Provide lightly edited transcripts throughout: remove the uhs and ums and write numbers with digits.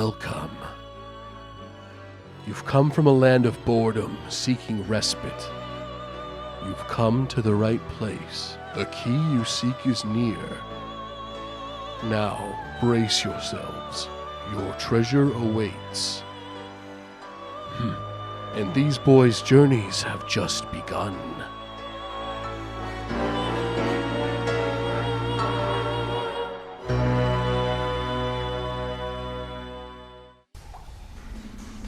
Welcome. You've come from a land of boredom, seeking respite. You've come to the right place. The key you seek is near. Now, brace yourselves. Your treasure awaits. And these boys' journeys have just begun.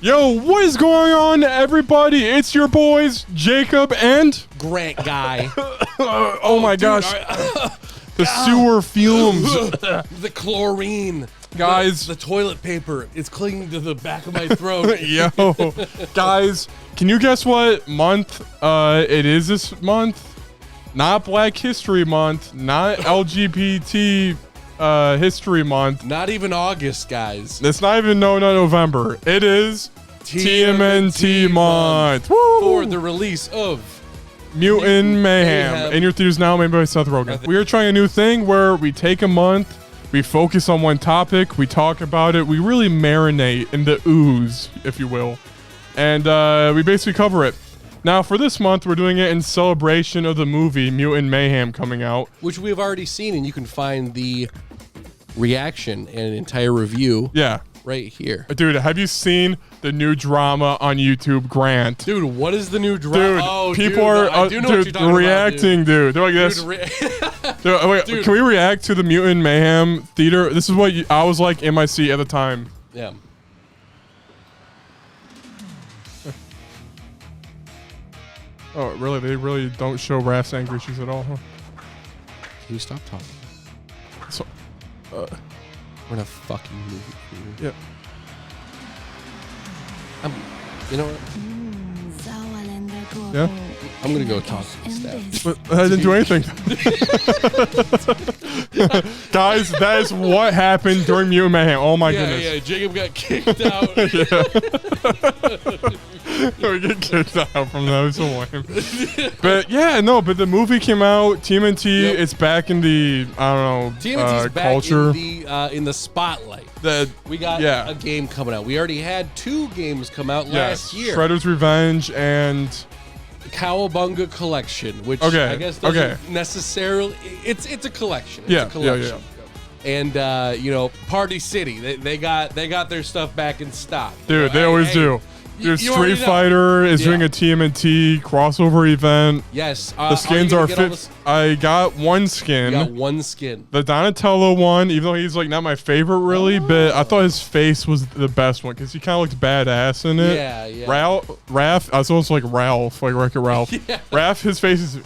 Yo, what is going on, everybody? It's your boys, Jacob and Grant guy. oh my gosh, the sewer fumes, The chlorine. guys. The toilet paper. It's clinging to the back of my throat. Yo, guys, can you guess what month it is this month? Not Black History Month, not LGBT History Month. Not even August, guys. It's not even November. It is TMNT month. Woo! For the release of Mutant Mayhem. In your theaters now, made by Seth Rogen. We are trying a new thing where we take a month, we focus on one topic, we talk about it, we really marinate in the ooze, if you will, and we basically cover it. Now, for this month, we're doing it in celebration of the movie Mutant Mayhem coming out. which we have already seen, and you can find the reaction and an entire review Yeah. right here. Dude, have you seen the new drama on YouTube, Grant? Dude, what is the new drama? Dude, people are I do know what you're talking reacting, about, dude. They're like this. Dude, wait, Dude. Can we react to the Mutant Mayhem theater? This is what I was like in my seat at the time. Yeah. Oh, really? They really don't show Raph's angry issues at all, huh? Can you stop talking? So, We're in a fucking movie theater. yeah. You know what? Yeah? I'm gonna go talk to the staff. But I didn't do anything. Guys, that is what happened during Mutant Mayhem. Oh my goodness. Yeah, Jacob got kicked out. We get kicked out from those. So lame. But yeah, no, but the movie came out. TMNT, Yep. it's back in the, I don't know, TMNT's back culture. in the spotlight. We got a game coming out. We already had 2 games come out last year. Shredder's Revenge and Cowabunga Collection, which Okay, I guess doesn't necessarily. It's a collection. It's a collection. And Party City, they got their stuff back in stock. Dude, they always do. Dude, Street Fighter is doing a TMNT crossover event. Yes. The skins are fit. I got one skin. You got one skin. The Donatello one, even though he's like not my favorite really, but I thought his face was the best one because he kind of looked badass in it. Yeah. Raph, I was almost like Ralph, like Wreck-It Ralph. Yeah. Raph, his face is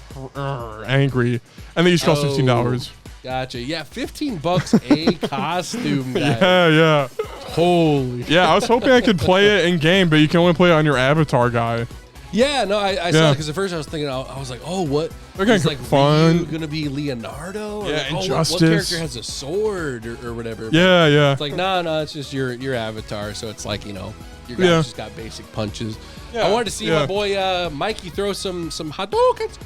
angry. And they each cost $15. Gotcha. Yeah, $15 a costume, guys. Yeah. Holy. Yeah, I was hoping I could play it in game, but you can only play it on your avatar guy. Yeah, no, I saw it because at first I was thinking, I was like, oh, what? Okay, is like fun. Ryu gonna be Leonardo? Or Yeah, like, Injustice. What character has a sword or whatever? Yeah. It's like, no, it's just your avatar. So it's like, your guy just got basic punches. Yeah, I wanted to see my boy Mikey throw some Hadoukens.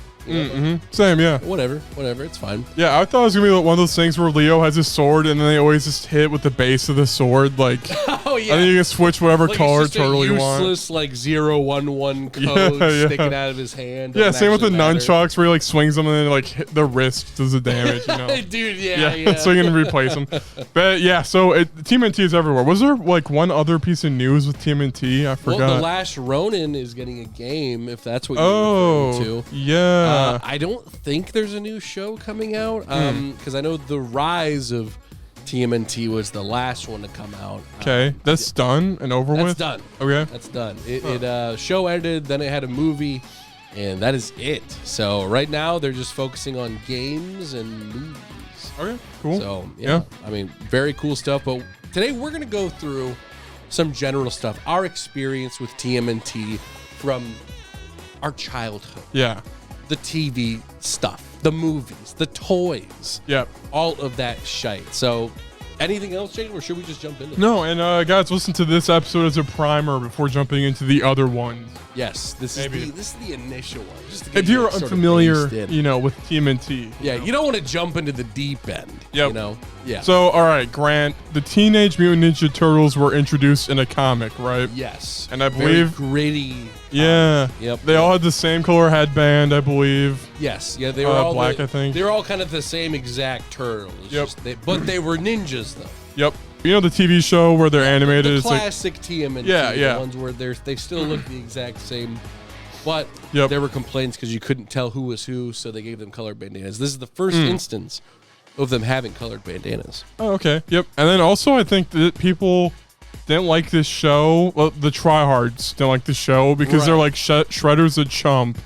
Same, yeah. Whatever, it's fine. Yeah, I thought it was gonna be one of those things where Leo has his sword and then they always just hit with the base of the sword, like. Oh yeah. And then you can switch whatever like color it's just turtle you want. Useless like 011 code sticking out of his hand. Yeah, same with the matter. nunchucks where he like swings them and then like hit the wrist does the damage. Dude, yeah. So you can replace them. But yeah, so TMNT is everywhere. Was there like one other piece of news with TMNT? I forgot. Well, The Last Ronin is getting a game, if that's what you're referring to. Yeah. I don't think there's a new show coming out because I know the rise of TMNT was the last one to come out. Okay, that's done and over with? That's done. Okay. That's done. It show ended, then it had a movie, and that is it. So right now they're just focusing on games and movies. Okay, cool. So yeah, I mean, very cool stuff. But today we're gonna go through some general stuff, our experience with TMNT from our childhood. Yeah. The TV stuff, the movies, the toys. Yep. All of that shite. So Anything else, Jacob, or should we just jump into it? No, and guys, listen to this episode as a primer before jumping into the other ones. Yes, this is the initial one. Just to get If you're sort of unfamiliar, based in. you know, with TMNT. Yeah, you don't want to jump into the deep end. Yep. You know? Yeah. So, all right, Grant, the Teenage Mutant Ninja Turtles were introduced in a comic, right? Yes. And I Very believe gritty. Yeah. Yep. They all had the same color headband, I believe. Yes. Yeah, they were all black, I think. They were all kind of the same exact turtles. Yep. But they were ninjas though. Yep. You know the TV show where they're animated? The It's like, classic TMNT. Yeah, yeah. The ones where they still look the exact same. But Yep. there were complaints because you couldn't tell who was who, so they gave them colored bandanas. This is the first instance of them having colored bandanas. oh, okay. Yep. And then also, I think that people didn't like this show. Well, the tryhards didn't like the show because they're like, Shredder's a chump.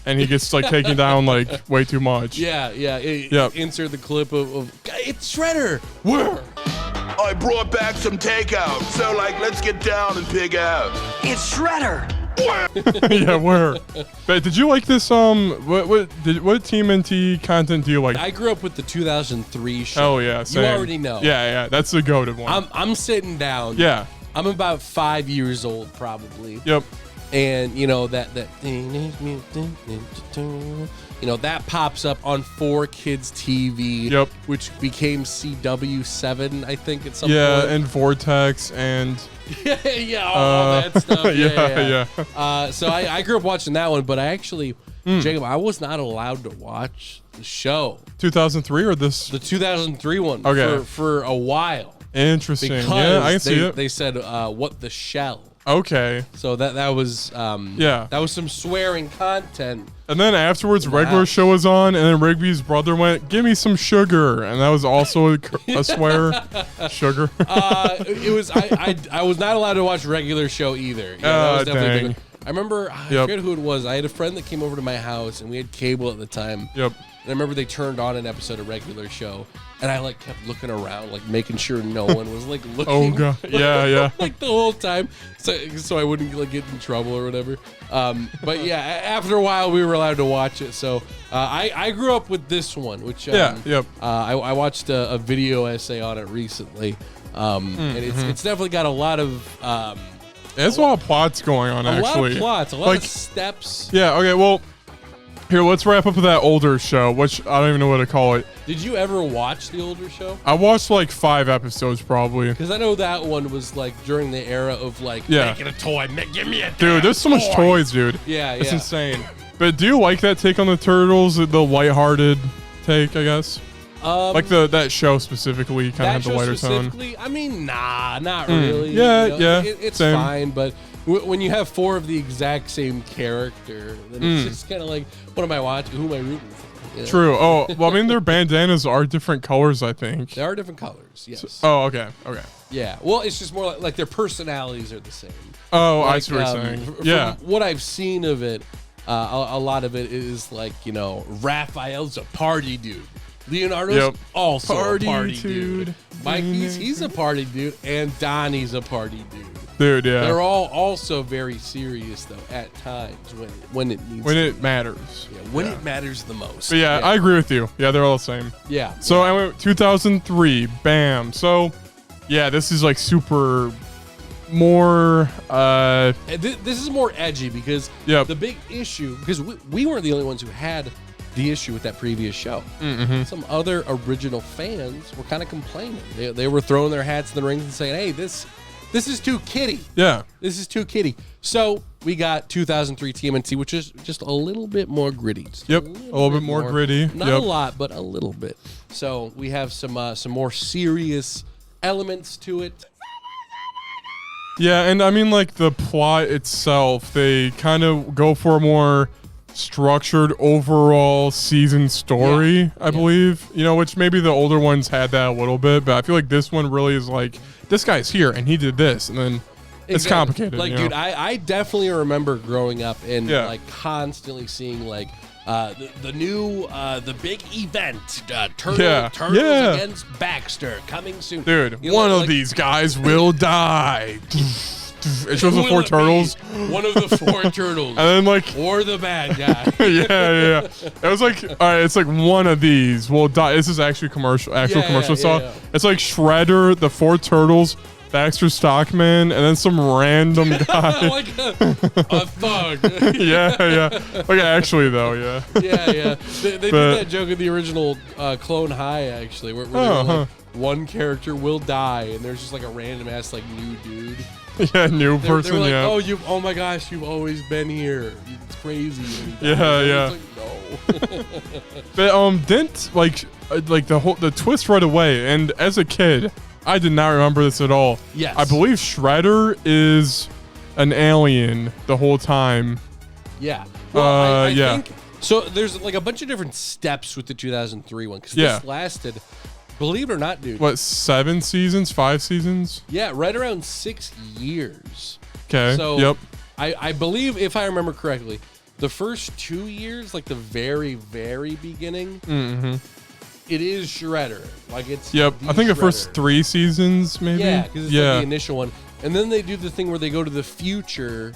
And he gets like taken down like way too much. Yeah, yeah. Yep. Insert the clip of it's Shredder. Where? I brought back some takeout, so like, let's get down and pig out. It's Shredder. Yeah, where? But did you like this? What TMNT content do you like? I grew up with the 2003 show. Oh yeah, same. You already know. Yeah, that's the goated one. I'm sitting down. Yeah. I'm about 5 years old probably. Yep. And you know that that pops up on 4Kids TV. Yep. Which became CW7, I think, at some Yeah, point. and Vortex and yeah, all that stuff. yeah. So I grew up watching that one, but I actually, Jacob, I was not allowed to watch the show. 2003 or this? The 2003 one. Okay. For a while. Interesting. Because yeah, I can see it. they said, what the shell. Okay. So that was yeah. That was some swearing content. And then afterwards, regular show was on, and then Rigby's brother went, "Give me some sugar," and that was also a swear. Sugar. It was I was not allowed to watch regular show either. Yeah, that was definitely big. I remember I forget who it was. I had a friend that came over to my house, and we had cable at the time. Yep. And I remember they turned on an episode of regular show, and I like kept looking around, like making sure no one was like looking. Oh god. Yeah. Like the whole time, so I wouldn't like get in trouble or whatever. But yeah, after a while we were allowed to watch it. So I grew up with this one, which I watched a video essay on it recently, and it's definitely got a lot of. There's a lot of plots going on, actually. A lot of plots, a lot of steps. Yeah, okay, well, here, let's wrap up with that older show, which I don't even know what to call it. Did you ever watch the older show? I watched like 5 episodes, probably. Because I know that one was like during the era of like, making a toy, give me a Dude, there's so much toys, dude. Yeah, It's insane. But do you like that take on the Turtles, the lighthearted take, I guess? Like that show specifically kind of had the lighter tone. I mean, not really. Yeah, you know, yeah. It's same. fine, but when you have 4 of the exact same character, then it's just kind of like, what am I watching? Who am I rooting for? You know? True. Oh, well, I mean, their bandanas are different colors, I think. They are different colors, yes. Oh, okay. Yeah. Well, it's just more like their personalities are the same. Oh, Like, I see what you're saying. From what I've seen of it, a lot of it is like, Raphael's a party dude. Leonardo's also a party dude. Mikey's, he's a party dude. And Donnie's a party dude. Dude, yeah. They're all also very serious, though, at times when it needs to it matters. Yeah, when it matters the most. But yeah, I agree with you. Yeah, they're all the same. Yeah. So I went 2003, bam. So, yeah, this is like super more this is more edgy because the big issue, because we weren't the only ones who had the issue with that previous show. Some other original fans were kind of complaining. They were throwing their hats in the rings and saying, hey, this is too kiddie. Yeah. This is too kiddie. So we got 2003 TMNT, which is just a little bit more gritty. Yep. A little bit more gritty. Not a lot, but a little bit. So we have some more serious elements to it. Yeah, and I mean, like, the plot itself, they kind of go for a more structured overall season story, I believe, which maybe the older ones had that a little bit, but I feel like this one really is like, this guy's here and he did this, and then it's complicated. Like, dude, I definitely remember growing up and like constantly seeing like the new the big event, Turtles against Baxter coming soon. Dude, one of these guys will die. it shows the four turtles. One of the four turtles. And then like, or the bad guy. yeah. It was like, all right, it's like one of these will die. This is actually actual commercial stuff. Yeah. It's like Shredder, the four turtles, Baxter Stockman, and then some random guy. Like a thug. yeah. Like actually though, yeah. Yeah. They did that joke in the original Clone High actually, where they were like, one character will die, and there's just like a random ass like new dude. Yeah, new person. They're like, yeah. oh my gosh, you've always been here. It's crazy. Yeah. Like, no. But didn't like the twist right away. And as a kid, I did not remember this at all. Yes. I believe Shredder is an alien the whole time. Yeah. Well, I yeah. think so. There's like a bunch of different steps with the 2003 one because this lasted. Believe it or not, dude. What, 7 seasons, 5 seasons? Yeah, right around 6 years. Okay. So yep. I believe, if I remember correctly, the first 2 years, like the very, very beginning, it is Shredder. Like it's Yep. I think the first 3 seasons, maybe. Yeah, because it's like the initial one, and then they do the thing where they go to the future,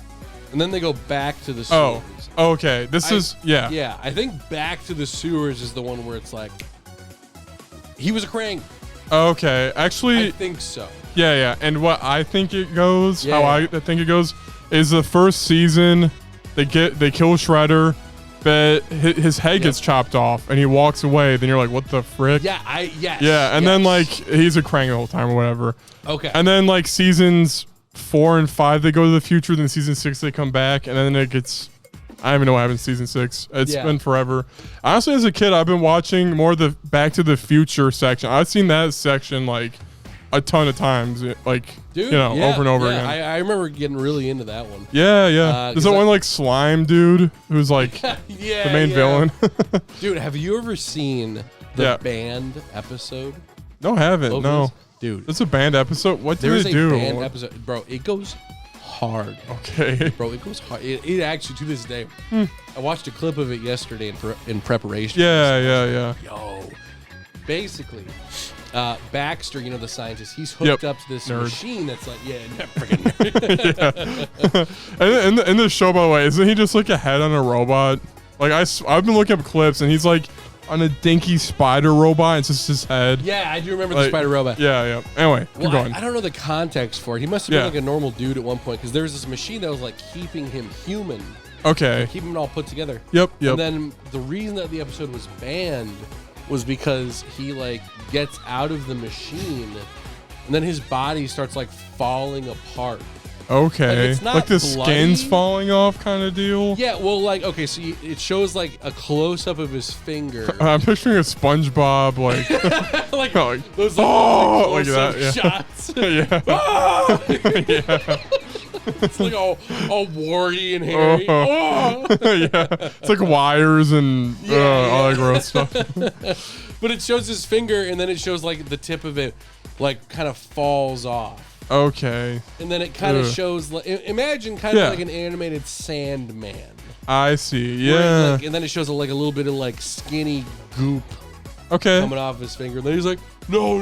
and then they go back to the sewers. Oh, okay. This is Yeah, I think Back to the Sewers is the one where it's like he was a Krang. Okay, actually, I think so. Yeah. And what I think it goes, Yeah. how I think it goes, is the first season they kill Shredder, but his head gets chopped off and he walks away. Then you're like, what the frick? Yeah, Yeah, and then like he's a Krang the whole time or whatever. Okay. And then like seasons 4 and 5 they go to the future. Then season 6 they come back, and then it gets. I don't even know what happened in season 6. It's been forever. Honestly, as a kid, I've been watching more of the Back to the Future section. I've seen that section like a ton of times, like Dude, over and over again. I remember getting really into that one. Yeah. There's that one like slime dude who's like the main villain. Dude, have you ever seen the band episode? No, I haven't. No, dude, it's a band episode. What do there's they do? a band episode, bro. It goes hard. Okay, bro, it goes hard. It actually, to this day, I watched a clip of it yesterday in preparation. Yeah. Yo, basically, Baxter, the scientist, he's hooked up to this machine that's like, freaking And in the show, by the way, isn't he just like a head on a robot? Like I've been looking up clips, and he's like on a dinky spider robot. It's just his head. Yeah, I do remember the spider robot. Yeah. Anyway, keep going. I don't know the context for it. He must have been like a normal dude at one point, because there was this machine that was like keeping him human. Okay. Keeping him all put together. Yep. And then the reason that the episode was banned was because he like gets out of the machine, and then his body starts like falling apart. Okay. It's not like the bloody. skin's falling off kind of deal. Yeah, well, like, okay, so it shows like a close up of his finger. I'm picturing a SpongeBob like like those like close-up that, shots. Yeah. It's like all warty and hairy. Yeah, it's like wires and all that gross stuff. But it shows his finger, and then it shows like the tip of it like kind of falls off. Okay. And then it kind of shows like, imagine kind of like an animated Sandman. I see. Yeah. And then it shows like a little bit of like skinny goop coming off his finger. And then he's like, no.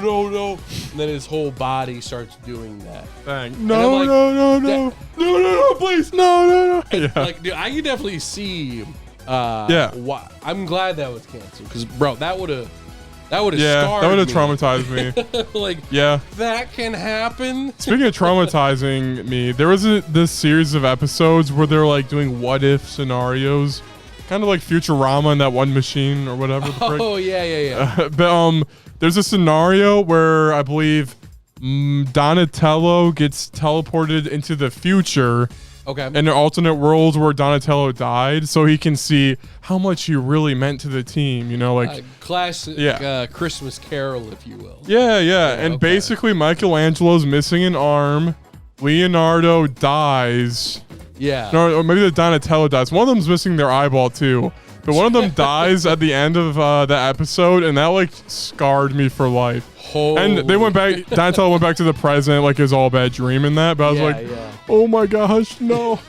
And then his whole body starts doing that. Bang. No, No, please. No. Yeah. Like, dude, I can definitely see. I'm glad that was canceled, because, bro, that would have scarred me. That would have traumatized me. Like, that can happen. Speaking of traumatizing me, there was this series of episodes where they're like doing what if scenarios, kind of like Futurama and that one machine or whatever. Oh yeah. But there's a scenario where I believe Donatello gets teleported into the future. Okay. In an alternate world where Donatello died, so he can see how much he really meant to the team, like classic Christmas Carol, if you will. Yeah. And basically Michelangelo's missing an arm, Leonardo dies. Yeah. No, or maybe the Donatello dies. One of them's missing their eyeball too. But one of them dies at the end of the episode, and that like scarred me for life. And they went back. Donatello went back to the present, like it was all a bad dream in that. But I was oh my gosh, no.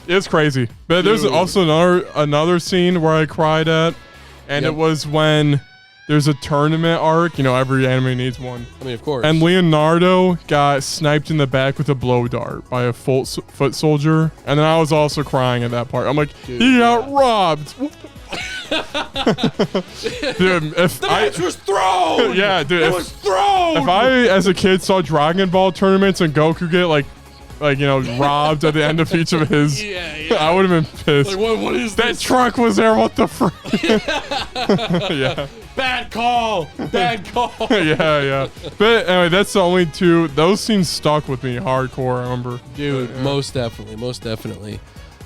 It's crazy. But there's also another scene where I cried at, and it was when there's a tournament arc. You know, every anime needs one. I mean, of course. And Leonardo got sniped in the back with a blow dart by a foot soldier. And then I was also crying at that part. I'm like, Dude, he got robbed. Dude, if the match was thrown. Yeah, dude. It was thrown. If I, as a kid, saw Dragon Ball tournaments and Goku get like you know, robbed at the end of each of his, I would have been pissed. Like, what is that this? truck was there? What the frick? Yeah. Bad call. Bad call. Yeah. But anyway, that's the only two. Those scenes stuck with me hardcore. I remember. Dude, most definitely.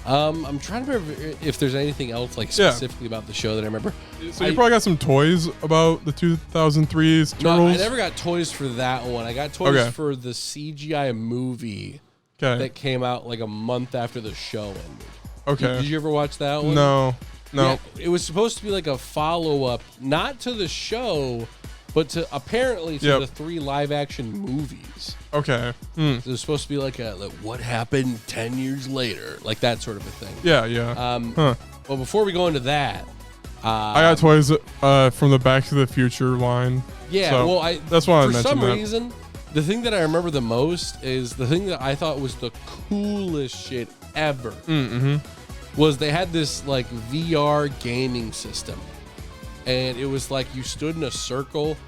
I'm trying to remember if there's anything else like specifically about the show that I remember. So you probably got some toys about the 2003's Turtles? No, I never got toys for that one. I got toys for the CGI movie that came out like a month after the show ended. Okay. Did you ever watch that one? No. Yeah, it was supposed to be like a follow-up, not to the show, but to apparently to the 3 live-action movies. Okay. It was supposed to be like what happened 10 years later, like that sort of a thing. Yeah. Well, before we go into that, I got toys from the Back to the Future line. Yeah, so well, that's why I mentioned for some that. reason, the thing that I remember the most is the thing that I thought was the coolest shit ever. Was they had this like VR gaming system, and it was like you stood in a circle,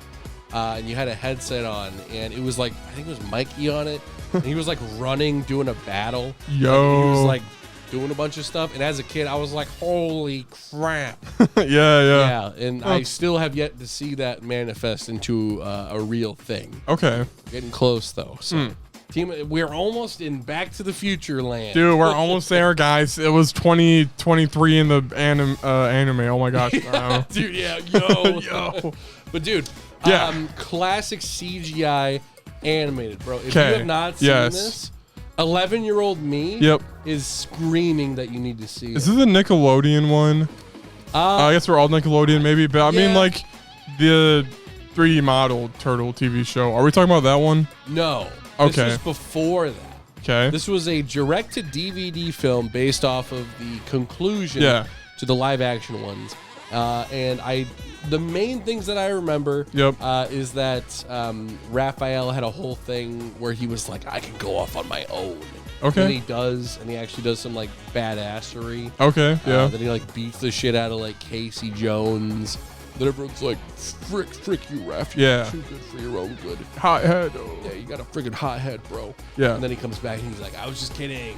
and you had a headset on, and it was like I think it was Mikey on it, and he was like running, doing a battle. Yo, he was like doing a bunch of stuff, and as a kid, I was like, "Holy crap!" yeah. And I still have yet to see that manifest into a real thing. Okay, Getting close though. So. We're almost in Back to the Future land. Dude, we're almost there, guys. It was 2023 in the anime. Oh my gosh. Dude, yo. But dude, classic CGI animated, bro. If you have not seen this, 11-year-old me is screaming that you need to see it. Is this a Nickelodeon one? I guess we're all Nickelodeon maybe, but I mean like the 3D model turtle TV show. Are we talking about that one? No. Okay. This was before that. Okay. This was a direct-to-DVD film based off of the conclusion to the live-action ones. And the main things that I remember is that Raphael had a whole thing where he was like, I can go off on my own. Okay. And he does, and he actually does some like badassery. Okay, yeah. Then he like beats the shit out of like Casey Jones. Then everyone's like, frick you, Raph. You're too good for your own good. Hot head. Yeah, you got a friggin' hot head, bro. Yeah. And then he comes back and he's like, I was just kidding.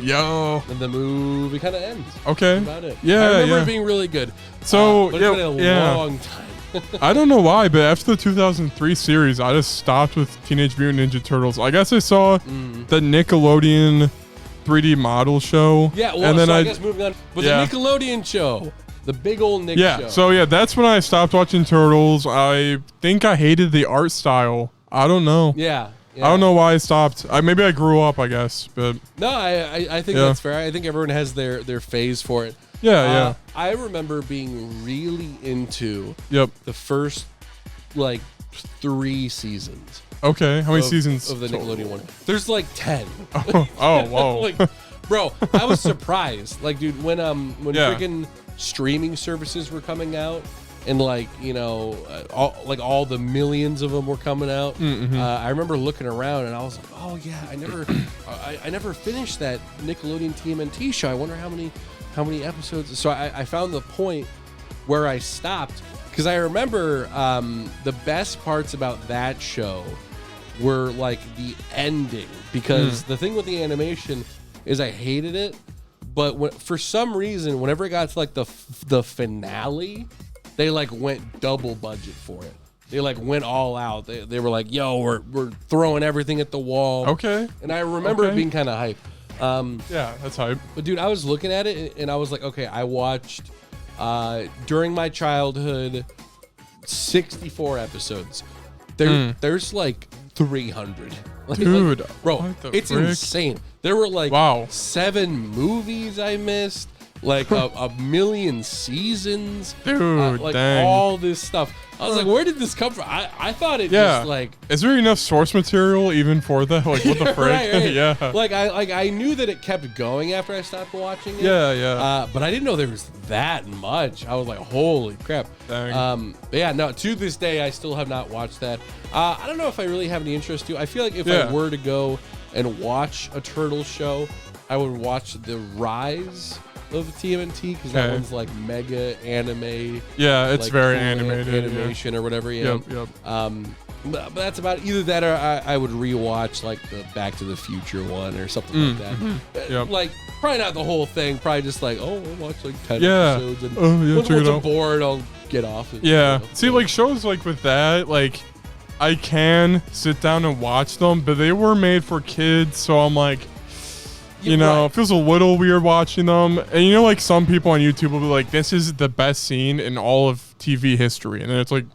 Yo. And the movie kind of ends. Okay. That's about it. Yeah, I remember it being really good. So, but it's been a long time. I don't know why, but after the 2003 series, I just stopped with Teenage Mutant Ninja Turtles. I guess I saw the Nickelodeon 3D model show. Yeah, well, and then I guess moving on. But the Nickelodeon show, the big old Nick show. So that's when I stopped watching Turtles. I think I hated the art style. I don't know. Yeah. I don't know why I stopped. Maybe I grew up, I guess. But no, I think that's fair. I think everyone has their phase for it. Yeah. I remember being really into the first like 3 seasons. Okay, how many seasons of the Nickelodeon one? There's like 10. Oh, whoa. Like, bro, I was surprised. Like, dude, when freaking streaming services were coming out, and like all the millions of them were coming out. I remember looking around and I was like, oh yeah, I never finished that Nickelodeon TMNT show. I wonder how many episodes. So I found the point where I stopped, because I remember the best parts about that show were like the ending, because the thing with the animation is I hated it, but for some reason whenever it got to like the finale, they like went double budget for it. They like went all out. They were like, yo, we're throwing everything at the wall. Okay. And I remember it being kind of hype. Yeah, that's hype. But dude, I was looking at it and I was like, okay, I watched during my childhood 64 episodes. There's like 300. Dude, bro, it's insane. There were like 7 movies I missed. like a million seasons, dude. like dang. all this stuff. I was like, where did this come from? I thought it just like. Is there enough source material even for that? Like, what the frick? right. Yeah. Like I knew that it kept going after I stopped watching it. Yeah. But I didn't know there was that much. I was like, holy crap. Dang. But yeah, no. To this day, I still have not watched that. I don't know if I really have any interest to. I feel like if I were to go and watch a turtle show, I would watch the Rise of TMNT because that one's like mega anime. Yeah, it's like very cool animated. animation or whatever. Yeah. Yep. But that's about either that or I would rewatch like the Back to the Future one or something like that. Yep. Like probably not the whole thing. Probably just like I'll watch like 10 Yeah. episodes and check once it I'm out. bored I'll get off. And, Yeah. you know, See, like shows like with that, like I can sit down and watch them, but they were made for kids, so I'm like, you know, it feels a little weird watching them. And you know, like some people on YouTube will be like, "This is the best scene in all of TV history," and then it's like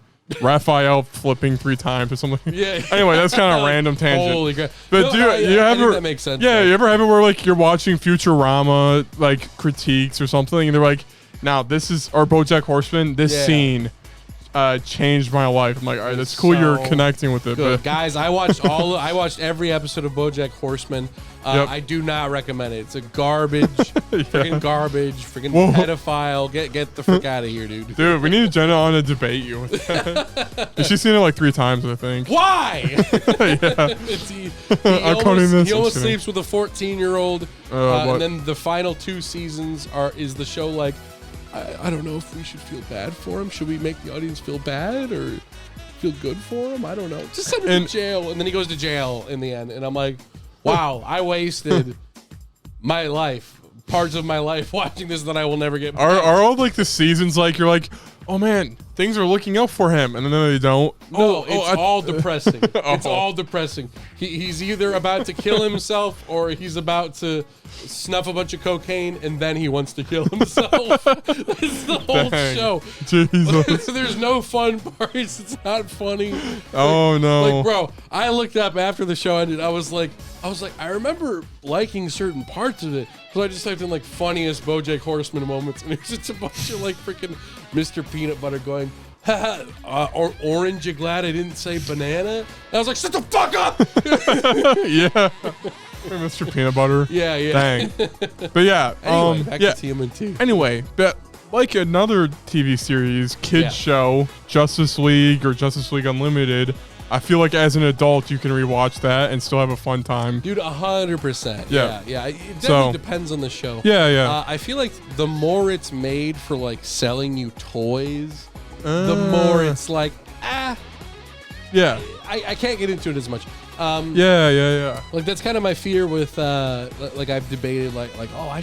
Raphael flipping 3 times or something. Yeah. Anyway, that's kind of random tangent. Holy crap! But No, do you I ever? think that makes sense. Yeah, though. you ever have it where like you're watching Futurama like critiques or something, and they're like, "Now this is," or BoJack Horseman, this scene changed my life. I'm like, all right, that's cool. You're connecting with it, but guys, I watched every episode of BoJack Horseman. I do not recommend it. It's a garbage, freaking garbage, freaking pedophile. Get the frick out of here, dude. Dude, we need Jenna on to debate you with that. She's seen it like 3 times, I think. Why? Yeah. He almost sleeps with a 14-year-old, and then the final 2 seasons is the show like, I don't know if we should feel bad for him. Should we make the audience feel bad or feel good for him? I don't know. Just send him to jail. And then he goes to jail in the end. And I'm like, wow, I wasted my life, parts of my life watching this that I will never get back. Are all like the seasons like you're like, oh man, things are looking up for him, and then they don't? No, it's all depressing. It's all depressing. He's either about to kill himself or he's about to snuff a bunch of cocaine and then he wants to kill himself. That's the whole show. Jesus. There's no fun parts. It's not funny. Oh no. Like, bro, I looked up after the show ended. I was like, I remember liking certain parts of it. So I just typed in like funniest BoJack Horseman moments, and it's just a bunch of like freaking Mr. Peanut Butter going, or orange, you glad I didn't say banana? And I was like, shut the fuck up! Yeah. Mr. Peanut Butter. Yeah. Dang. But yeah. Anyway, back to TMNT. Anyway, but like another TV series, kids show, Justice League or Justice League Unlimited, I feel like as an adult you can rewatch that and still have a fun time. Dude, 100%. Yeah. It definitely depends on the show. Yeah. I feel like the more it's made for like selling you toys, the more it's like, Yeah. I can't get into it as much. Yeah. Like that's kind of my fear with like I've debated like I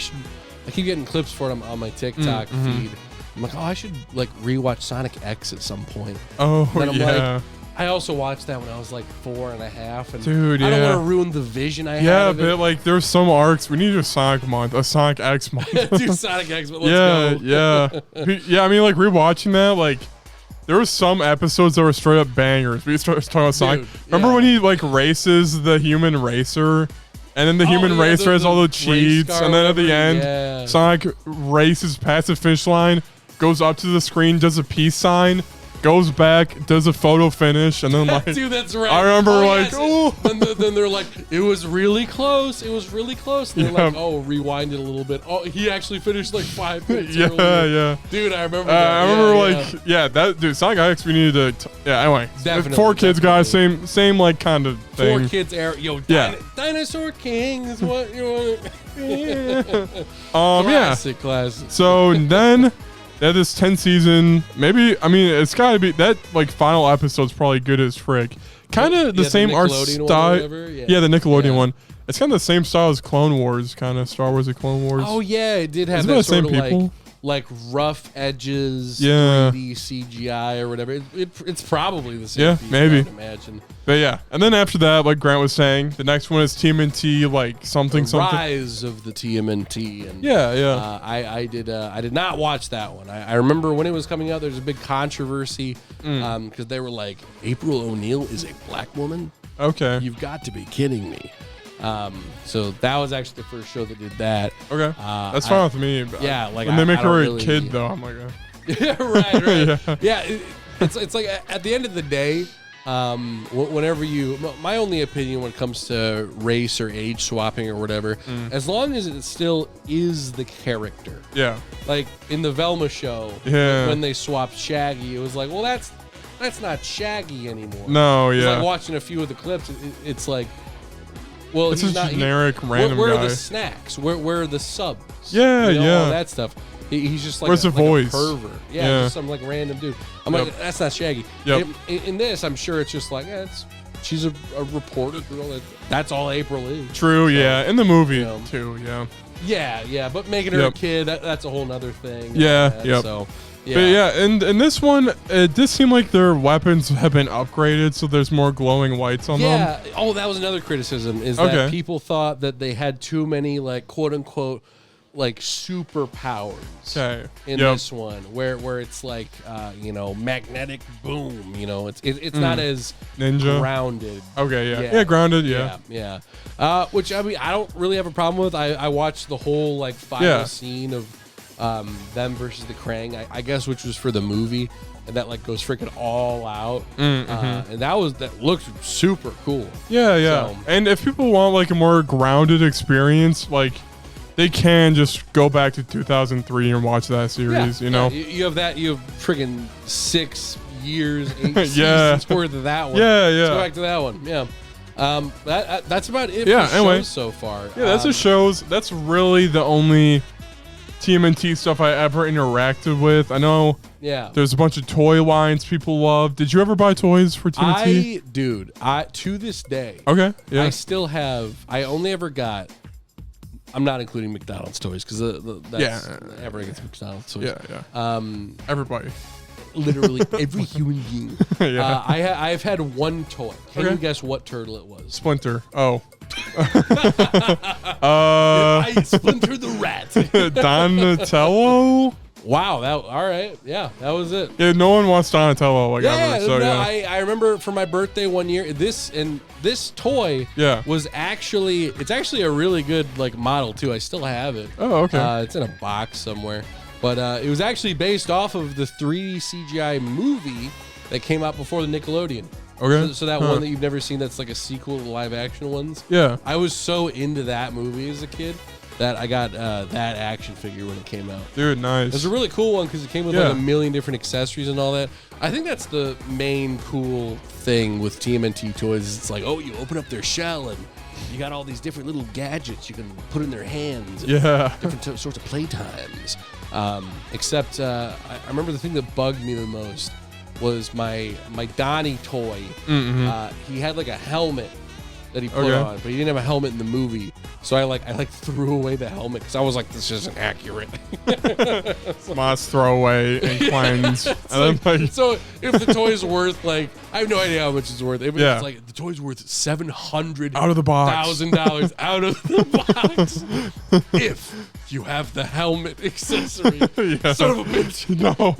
keep getting clips for it on my TikTok feed. I'm like, I should like rewatch Sonic X at some point. Oh, and I'm yeah. like, I also watched that when I was like 4.5, and dude, I don't want to ruin the vision I had. Yeah, of it. but like there's some arcs. We need a Sonic month, a Sonic X month. Do Sonic X, but let's go. Yeah. I mean, like rewatching that, like there were some episodes that were straight up bangers. We started talking about Sonic. Remember when he like races the human racer, and then the human racer has all the cheats, and then at the end, Sonic races past the finish line, goes up to the screen, does a peace sign, goes back, does a photo finish, and then like, dude, that's right. I remember then they're like, it was really close. It was really close. And they're like, oh, rewind it a little bit. Oh, he actually finished like 5 minutes earlier. Yeah. Dude, I remember that. I remember that dude, Sonic X, we needed to, anyway. Definitely. 4 kids, guys, same like kind of thing. 4 kids era. Yo, Dinosaur King is what you want. Classic. So then, this 10th season, maybe, I mean, it's gotta be, that like final episode's probably good as frick. Kind of the same art style. Yeah, the Nickelodeon one. It's kind of the same style as Clone Wars, kind of Star Wars and Clone Wars. Oh yeah, it did have that sort of like rough edges, 3D CGI or whatever. It's probably the same. Yeah, maybe. I'd imagine. But yeah, and then after that, like Grant was saying, the next one is TMNT, like something. Rise of the TMNT. And I did not watch that one. I remember when it was coming out, there's a big controversy because they were like, April O'Neil is a black woman. Okay, you've got to be kidding me. So that was actually the first show that did that. Okay, that's fine with me. Yeah, like when they make her a really, kid though, I'm like, yeah, right. yeah. It's like at the end of the day, whenever my only opinion when it comes to race or age swapping or whatever, as long as it still is the character. Yeah. Like in the Velma show, when they swapped Shaggy, it was like, well, that's not Shaggy anymore. No, yeah. It's like watching a few of the clips, it's like, well, it's he's just not generic random where guy. are the snacks? Where are the subs? Yeah, all that stuff. He's just like, where's the voice? A pervert. Yeah, just some like random dude. I'm like, that's not Shaggy. Yep. In this, I'm sure it's just like, she's a reporter. That's all April is. True. So, yeah. In the movie too. Yeah. Yeah. But making her a kid, that's a whole nother thing. Yeah. Yep. So. Yeah. But yeah, and in this one, it does seem like their weapons have been upgraded, so there's more glowing whites on them. Yeah. Oh, that was another criticism, is that people thought that they had too many, like, quote unquote, like superpowers in this one, where it's like magnetic boom. It's not as ninja grounded. Okay, yeah, grounded. Yeah. Which I mean, I don't really have a problem with. I watched the whole like final scene of them versus the Krang, I guess, which was for the movie, and that like goes freaking all out, and that looked super cool. Yeah. So, and if people want like a more grounded experience, like they can just go back to 2003 and watch that series. You know, you have that. You have freaking 6 years, 8 seasons worth of that one. Yeah. Let's go back to that one. Yeah. That's about it. Yeah. For anyway, shows so far. Yeah, that's the shows. That's really the only TMNT stuff I ever interacted with. I know. Yeah. There's a bunch of toy lines people love. Did you ever buy toys for TMNT? I to this day. Okay. Yeah. I still have. I only ever got. I'm not including McDonald's toys because everyone gets McDonald's toys. Yeah. Everybody. Literally every human being. Yeah. I've had one toy. Can you guess what turtle it was? Splinter. Oh. I Splinter the rat. Donatello. Wow. All right. Yeah, that was it. Yeah, no one wants Donatello ever. I remember for my birthday one year, this toy was actually a really good like model too. I still have it. Oh, okay. It's in a box somewhere. But it was actually based off of the 3D CGI movie that came out before the Nickelodeon. Okay. So that one that you've never seen, that's like a sequel to the live action ones. Yeah. I was so into that movie as a kid that I got that action figure when it came out. Dude, nice. It was a really cool one because it came with like a million different accessories and all that. I think that's the main cool thing with TMNT toys. It's like, oh, you open up their shell and you got all these different little gadgets you can put in their hands. And different sorts of playtimes. Except I remember the thing that bugged me the most was my Donnie toy. He had like a helmet that he put on, but he didn't have a helmet in the movie. So I threw away the helmet because I was like, this isn't accurate. Must throw away and cleanse. So if the toy's worth I have no idea how much it's worth. It's like the toy's worth $700,000 out of the box. Out of the box. If you have the helmet accessory, son of a bitch. No.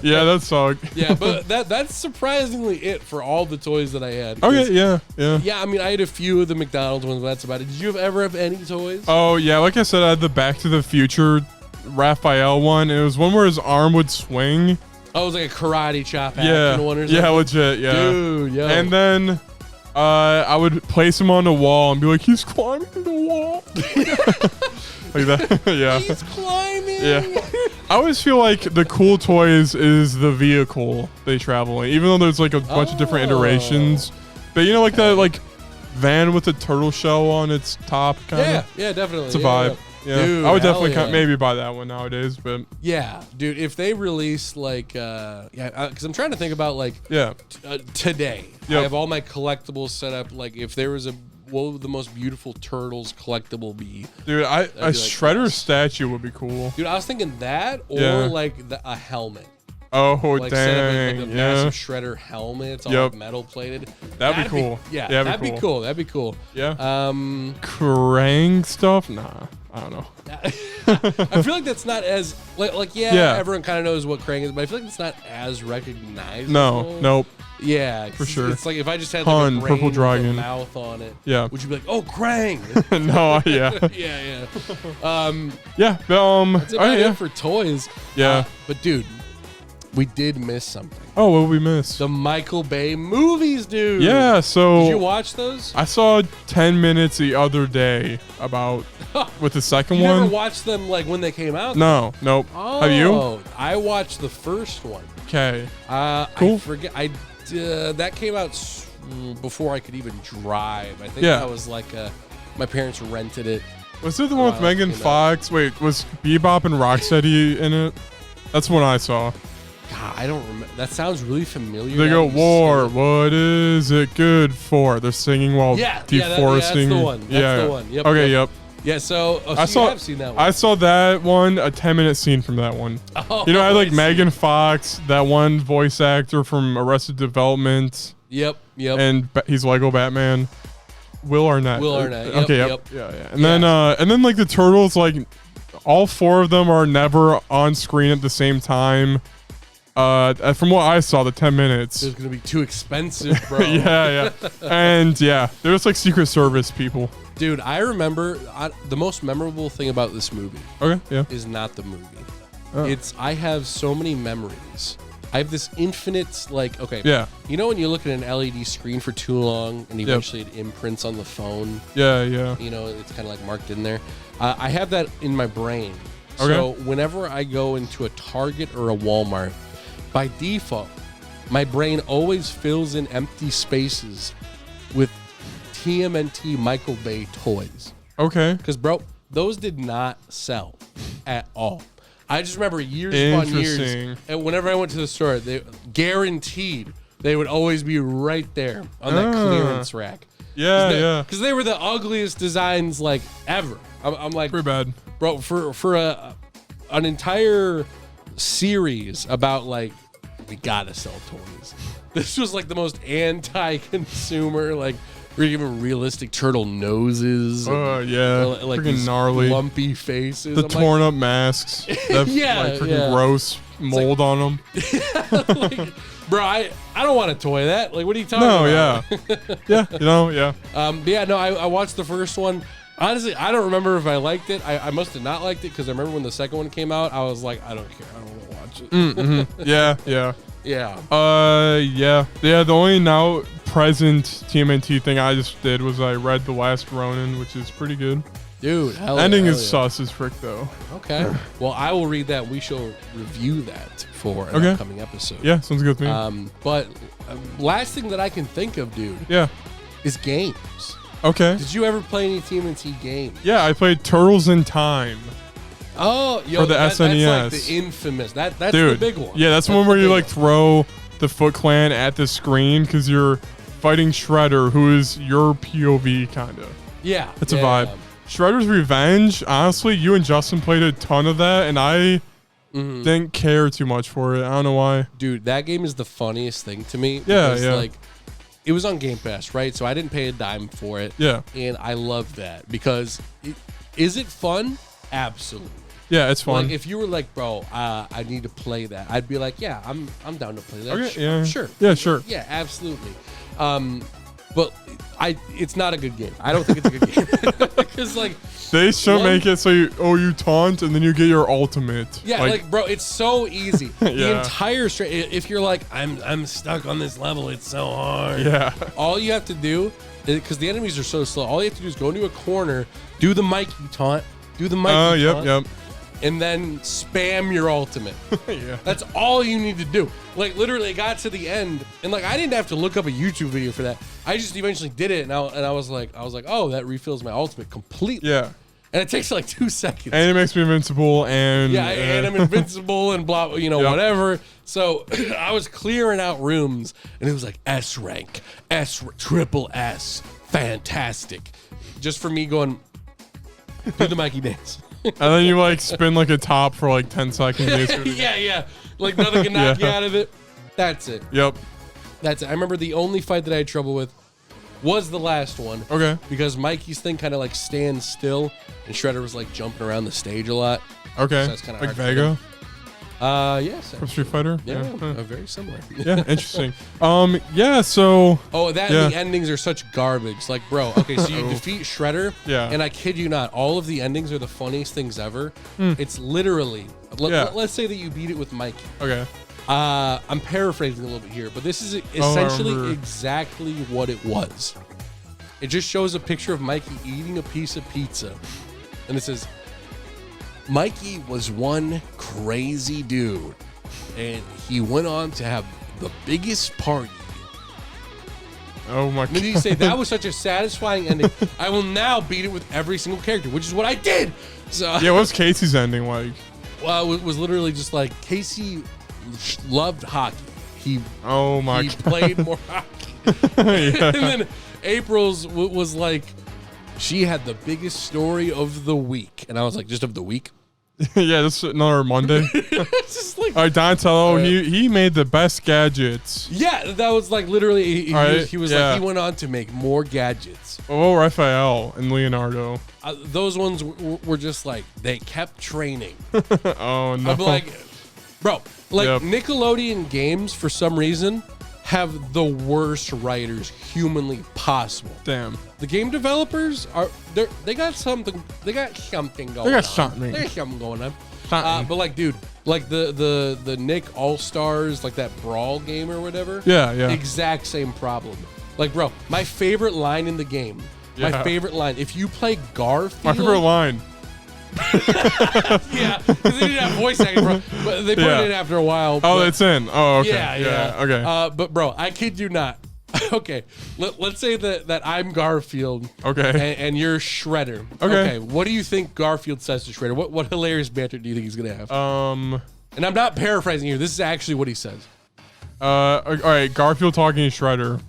Yeah, that sucked. Yeah, but that's surprisingly it for all the toys that I had. Okay, yeah. Yeah, I mean, I had a few of the McDonald's ones, but that's about it. Did you ever have any toys? Oh, yeah, like I said, I had the Back to the Future Raphael one. It was one where his arm would swing. Oh, it was like a karate chop action one or something? Yeah, legit, yeah. Dude, yo. And then I would place him on the wall and be like, he's climbing the wall. Like that, yeah. He's climbing. Yeah. I always feel like the cool toys is the vehicle they travel in, even though there's like a bunch of different iterations. But you know, like that like van with the turtle shell on its top, kind of. Yeah, definitely. It's a vibe. Yeah. Dude, I would definitely maybe buy that one nowadays, but yeah, dude, if they release like because I'm trying to think about like today. I have all my collectibles set up. Like if there was what would the most beautiful turtles collectible be? Dude, a Shredder statue would be cool. Dude, I was thinking that or like a helmet. Oh, like dang. Set up like a massive Shredder helmet. It's all like metal plated. That'd be cool. That'd be cool. That'd be cool. Yeah. Krang stuff? Nah. I don't know. I feel like that's not as everyone kind of knows what Krang is, but I feel like it's not as recognizable. Nope. Yeah, for sure. It's like if I just had Hun, like a brain Purple Dragon. with a mouth on it. Yeah. Would you be like, oh, Krang? No, yeah. yeah. Yeah. That's about it for toys. Yeah. But dude, we did miss something. Oh, what did we miss? The Michael Bay movies, dude. Yeah. So did you watch those? I saw 10 minutes the other day about with the second you one. never watched them like when they came out? No. Nope. Oh, have you? I watched the first one. Okay. I Cool. forget. That came out before I could even drive. I think Yeah. that was like my parents rented it. Was it the one with Wow, Megan you know. Fox? Wait, was Bebop and Rocksteady in it? That's one I saw. God, I don't remember. That sounds really familiar. They now go, that you war, say it. what is it good for? They're singing while deforesting. that's the one. That's the one. Yep, okay, yep. yep. Yeah, so, you have seen that one. I saw that one, a 10-minute scene from that one. Oh, you know, I like I see. Megan Fox, that one voice actor from Arrested Development. Yep. And he's Lego Batman. Will Arnett. Yep, Okay, yep. Yeah. And then like the Turtles, like all four of them are never on screen at the same time. From what I saw, the 10 minutes. It's gonna be too expensive, bro. yeah. And yeah, they're just like Secret Service people. Dude, I remember the most memorable thing about this movie. Okay, yeah. Is not the movie. Oh. I have so many memories. I have this infinite, like, okay. Yeah. You know when you look at an LED screen for too long and eventually it imprints on the phone? Yeah. You know, it's kind of like marked in there. I have that in my brain. Okay. So whenever I go into a Target or a Walmart, by default, my brain always fills in empty spaces with TMNT Michael Bay toys. Okay. Because, bro, those did not sell at all. I just remember years upon years, and whenever I went to the store, they guaranteed they would always be right there on that clearance rack. Yeah. Because they were the ugliest designs like ever. I'm like, pretty bad, bro. For an entire series about like we gotta sell toys. This was like the most anti-consumer, like we're giving realistic turtle noses. Yeah. Like freaking these gnarly. lumpy faces. The torn up masks. That like freaking gross mold on them. Like, bro, I don't want to toy that. Like, what are you talking about? Yeah. Yeah. I watched the first one. Honestly, I don't remember if I liked it. I must have not liked it because I remember when the second one came out, I was like, I don't care. I don't want to watch it. Yeah. Yeah. The only now present TMNT thing I just did was I read The Last Ronin, which is pretty good. Dude, ending is sus as frick though. Okay. Well, I will read that. We shall review that for an upcoming episode. Yeah, sounds good to me. But last thing that I can think of, dude. Yeah. Is games. Okay. Did you ever play any TMNT games? Yeah, I played Turtles in Time. Oh, for the SNES. That's like the infamous. That's Dude, the big one. Yeah, that's the one where you like throw the Foot Clan at the screen because you're fighting Shredder, who is your POV kind of. Yeah, it's a vibe. Shredder's Revenge. Honestly, you and Justin played a ton of that, and I didn't care too much for it. I don't know why. Dude, that game is the funniest thing to me. Yeah. Like, it was on Game Pass, right? So I didn't pay a dime for it. Yeah. And I love that because is it fun? Absolutely. Yeah, it's fun. Like if you were like, bro, I need to play that, I'd be like, yeah, I'm down to play that. Okay, yeah. Sure. Yeah, sure. Yeah, absolutely. But it's not a good game. I don't think it's a good game because like they should make it so you taunt and then you get your ultimate. Yeah, like bro, it's so easy. The Yeah. entire if you're like I'm stuck on this level, it's so hard. Yeah. All you have to do, because the enemies are so slow, all you have to do is go into a corner, do the Mikey taunt, Yep. and then spam your ultimate. Yeah. That's all you need to do. Like literally, it got to the end, and like I didn't have to look up a YouTube video for that. I just eventually did it, and I was like, oh, that refills my ultimate completely. Yeah. And it takes like 2 seconds. And it makes me invincible, and and I'm invincible, and blah, whatever. So I was clearing out rooms, and it was like S rank, triple S, fantastic, just for me going do the Mikey dance. And then you like spin like a top for like 10 seconds. yeah. Like nothing can knock you out of it. That's it. Yep. That's it. I remember the only fight that I had trouble with was the last one. Okay. Because Mikey's thing kind of like stands still, and Shredder was like jumping around the stage a lot. Okay. So that's kind of like Vega. Yes. From Street Fighter? Yeah, very similar. Yeah, interesting. Yeah, so... Oh, the endings are such garbage. Like, bro, okay, so you defeat Shredder, and I kid you not, all of the endings are the funniest things ever. It's literally, let's say that you beat it with Mikey. Okay. I'm paraphrasing a little bit here, but this is essentially exactly what it was. It just shows a picture of Mikey eating a piece of pizza, and it says, Mikey was one crazy dude, and he went on to have the biggest party. Oh my god. And then you say, that was such a satisfying ending. I will now beat it with every single character, which is what I did. So yeah, what's Casey's ending like? Well, it was literally just like, Casey loved hockey. He played more hockey. And then April's was like, she had the biggest story of the week. And I was like, just of the week? Yeah, this is another Monday. It's just like, all right, Donatello, he made the best gadgets. Yeah, that was like literally, he was like, he went on to make more gadgets. Oh, Raphael and Leonardo. Those ones were just like, they kept training. Oh, no. I'm like, bro, like Nickelodeon games, for some reason, have the worst writers humanly possible. Damn. The game developers they got something going on. There's something going on. But like, dude, like the Nick All-Stars, like that Brawl game or whatever. Yeah. Exact same problem. Like, bro, my favorite line in the game. Yeah. My favorite line. If you play Garfield. My favorite line. Yeah, because they didn't have voice acting, bro. But they put it in after a while. Oh, it's in. Oh, okay. Yeah. Okay. But bro, I kid you not. Okay, let's say that I'm Garfield. Okay. And you're Shredder. Okay. What do you think Garfield says to Shredder? What hilarious banter do you think he's gonna have? And I'm not paraphrasing here. This is actually what he says. All right. Garfield talking to Shredder.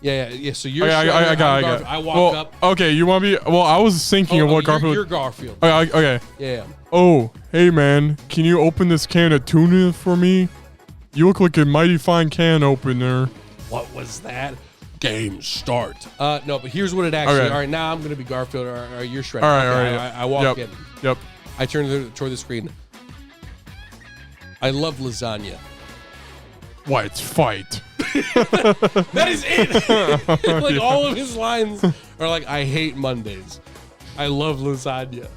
Yeah. So you're. Okay, Shredder, I got it. I walk up. Okay, you want to be? Well, I was thinking of what Garfield. You're Garfield. Okay. Yeah. Oh, hey man, can you open this can of tuna for me? You look like a mighty fine can opener. What was that? Game start. No, but here's what it actually. All right, now I'm gonna be Garfield, or you're Shredder. All right. I walk in. Yep. I turn toward the screen. I love lasagna. Let's fight. That is it. Like all of his lines are like, I hate Mondays. I love lasagna.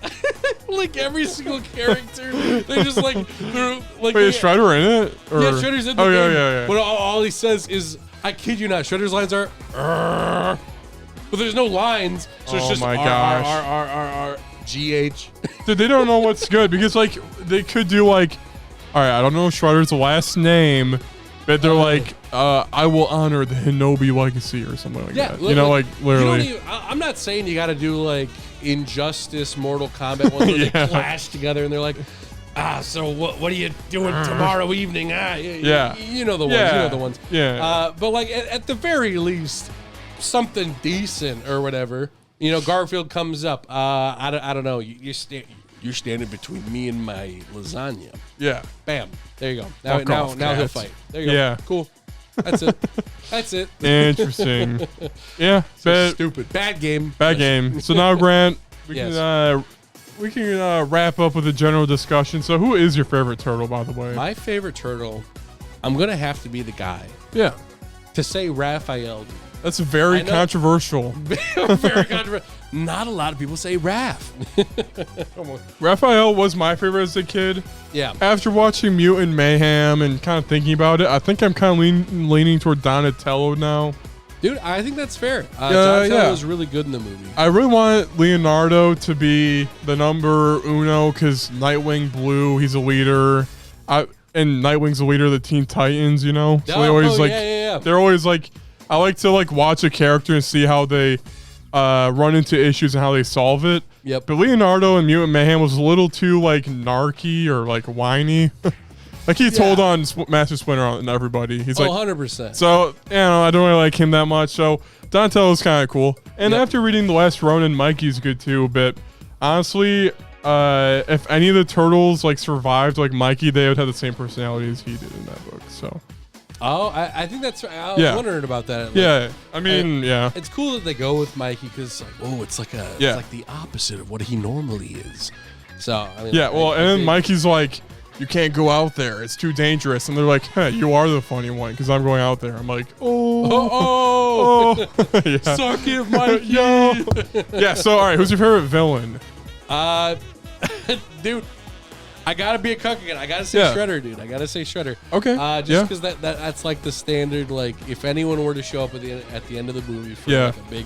Like every single character, they're just like, Wait, is Shredder in it? Or? Yeah, Shredder's in the game. Yeah. But all he says is, I kid you not, Shredder's lines are, but there's no lines, so it's just GH. Dude, they don't know what's good because like they could do like, all right, I don't know Shredder's last name, but they're like, I will honor the Hinobi legacy or something like that. You know, like literally. I'm not saying you got to do like Injustice, Mortal Kombat ones where they clash together and they're like, so what are you doing tomorrow evening? You know the ones. You know the ones. Yeah. But like at the very least, something decent or whatever. You know, Garfield comes up. I don't know. You're standing between me and my lasagna. Yeah. Bam. There you go. Now he'll fight. There you go. Yeah. Cool. That's it. That's it. Interesting. Yeah. So stupid. Bad game. Bad game. So now, Grant, we can wrap up with a general discussion. So who is your favorite turtle, by the way? My favorite turtle, I'm going to have to be the guy. Yeah. To say Raphael. That's very controversial. Very controversial. Not a lot of people say Raph. Raphael was my favorite as a kid. Yeah. After watching Mutant Mayhem and kind of thinking about it, I think I'm kind of leaning toward Donatello now. Dude, I think that's fair. Donatello was really good in the movie. I really want Leonardo to be the number uno because Nightwing Blue, he's a leader. And Nightwing's the leader of the Teen Titans, you know? So they always they're always like, I like to like watch a character and see how they run into issues and how they solve it. Yep. But Leonardo in Mutant Mayhem was a little too like narky or like whiny. Like he told on Master Splinter on everybody. He's like 100%. So, you know, I don't really like him that much. So Donatello's kind of cool. And after reading The Last Ronin, Mikey's good too. But honestly, if any of the turtles like survived like Mikey, they would have the same personality as he did in that book. So. Oh, I think that's. I was wondering about that. Like, I mean, it's cool that they go with Mikey because, like, it's like it's like the opposite of what he normally is. So, I mean, and then Mikey's like you can't go out there. It's too dangerous. And they're like, hey, you are the funny one because I'm going out there. I'm like, oh. Yeah. Suck it, Mikey. Yo. Yeah, so, all right, who's your favorite villain? Dude, I gotta be a cuck again. I gotta say Shredder, dude. I gotta say Shredder. Okay. Just because that's like the standard. Like, if anyone were to show up at the end of the movie for like a big,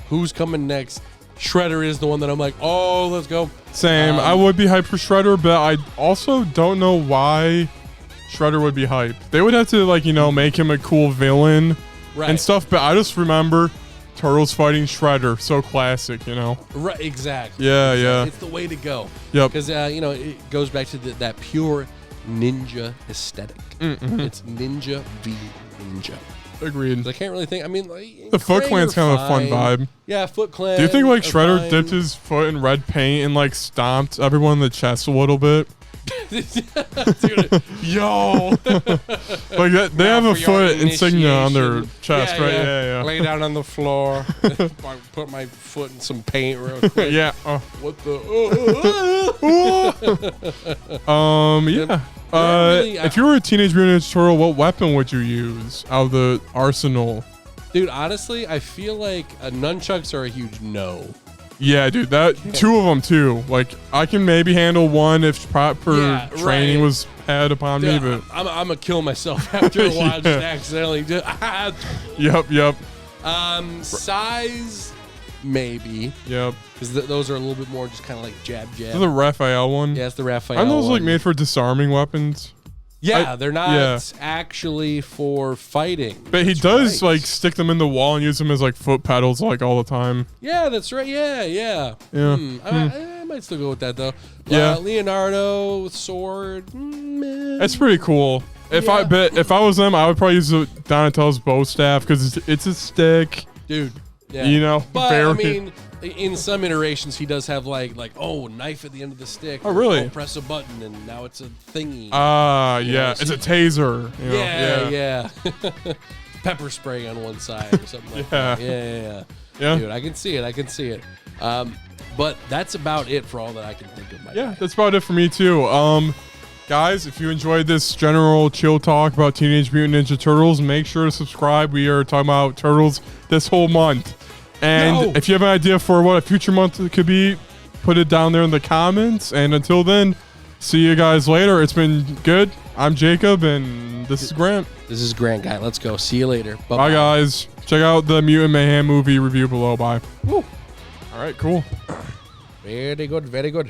who's coming next? Shredder is the one that I'm like, oh, let's go. Same. I would be hyped for Shredder, but I also don't know why Shredder would be hyped. They would have to like make him a cool villain and stuff. But I just remember Turtles fighting Shredder, so classic, Right, exactly. Yeah. It's the way to go. Yep. Because it goes back to that pure ninja aesthetic. It's ninja v ninja. Agreed. I can't really think. I mean, like, the Foot Clan's kind of a fun vibe. Yeah, Foot Clan. Do you think like Shredder dipped his foot in red paint and like stomped everyone in the chest a little bit? Dude, yo, like that, they have a foot insignia on their chest, right? Yeah. Lay down on the floor, put my foot in some paint real quick. Yeah. What the? Yeah. If you were a Teenage Mutant Ninja Turtle, what weapon would you use out of the arsenal? Dude, honestly, I feel like nunchucks are a huge no. Yeah, dude, two of them too. Like, I can maybe handle one if proper training was had upon me, but I'm gonna kill myself after a while, just accidentally. Yep. Size, maybe. Yep. Because those are a little bit more just kind of like jab. Is that the Raphael one? Yeah, it's the Raphael. Aren't those one. like made for disarming weapons? Yeah, they're not actually for fighting. But he does like stick them in the wall and use them as like foot pedals like all the time. Yeah, that's right. Yeah. I might still go with that though. Yeah. Leonardo sword. That's pretty cool. If I was them, I would probably use Donatello's bow staff because it's a stick. Dude. Yeah. But very. I mean, in some iterations, he does have like knife at the end of the stick. Oh, really? Press a button and now it's a thingy. Yeah. It's a taser. Yeah. Pepper spray on one side or something like that. Yeah. Dude, I can see it. But that's about it for all that I can think of. That's about it for me too. Guys, if you enjoyed this general chill talk about Teenage Mutant Ninja Turtles, make sure to subscribe. We are talking about Turtles this whole month. And if you have an idea for what a future month it could be, put it down there in the comments. And until then, see you guys later. It's been good. I'm Jacob, and this is Grant. This is Grant, guy. Let's go. See you later. Bye-bye. Bye, guys. Check out the Mutant Mayhem movie review below. Bye. Woo. All right, cool. Very good.